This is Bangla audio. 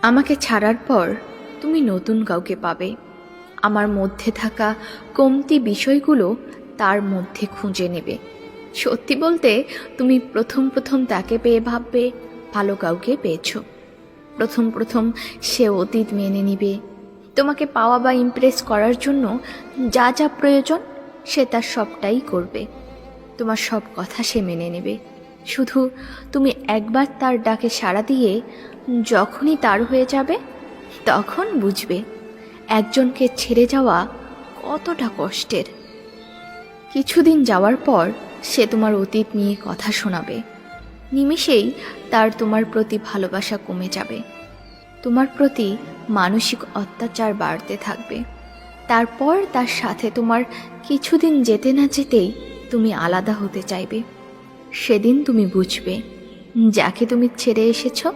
আমাকে ছাড়ার পর তুমি নতুন কাউকে পাবে। আমার মধ্যে থাকা কমতি বিষয়গুলো তার মধ্যে খুঁজে নেবে। সত্যি বলতে, তুমি প্রথম প্রথম তাকে পেয়ে ভাববে ভালো কাউকে পেয়েছো। প্রথম প্রথম সে অতীত মেনে নিবে। তোমাকে পাওয়া বা ইমপ্রেস করার জন্য যা যা প্রয়োজন সে তার সবটাই করবে। তোমার সব কথা সে মেনে নেবে। শুধু তুমি একবার তার ডাকে সাড়া দিয়ে যখনই তার হয়ে যাবে, তখন বুঝবে একজনকে ছেড়ে যাওয়া কতটা কষ্টের। কিছুদিন যাওয়ার পর সে তোমার অতীত নিয়ে কথা শোনাবে। নিমেষেই তার তোমার প্রতি ভালোবাসা কমে যাবে। তোমার প্রতি মানসিক অত্যাচার বাড়তে থাকবে। তারপর তার সাথে তোমার কিছুদিন যেতে না যেতেই তুমি আলাদা হতে চাইবে। সেদিন তুমি বুঝবে যাকে তুমি ছেড়ে এসেছো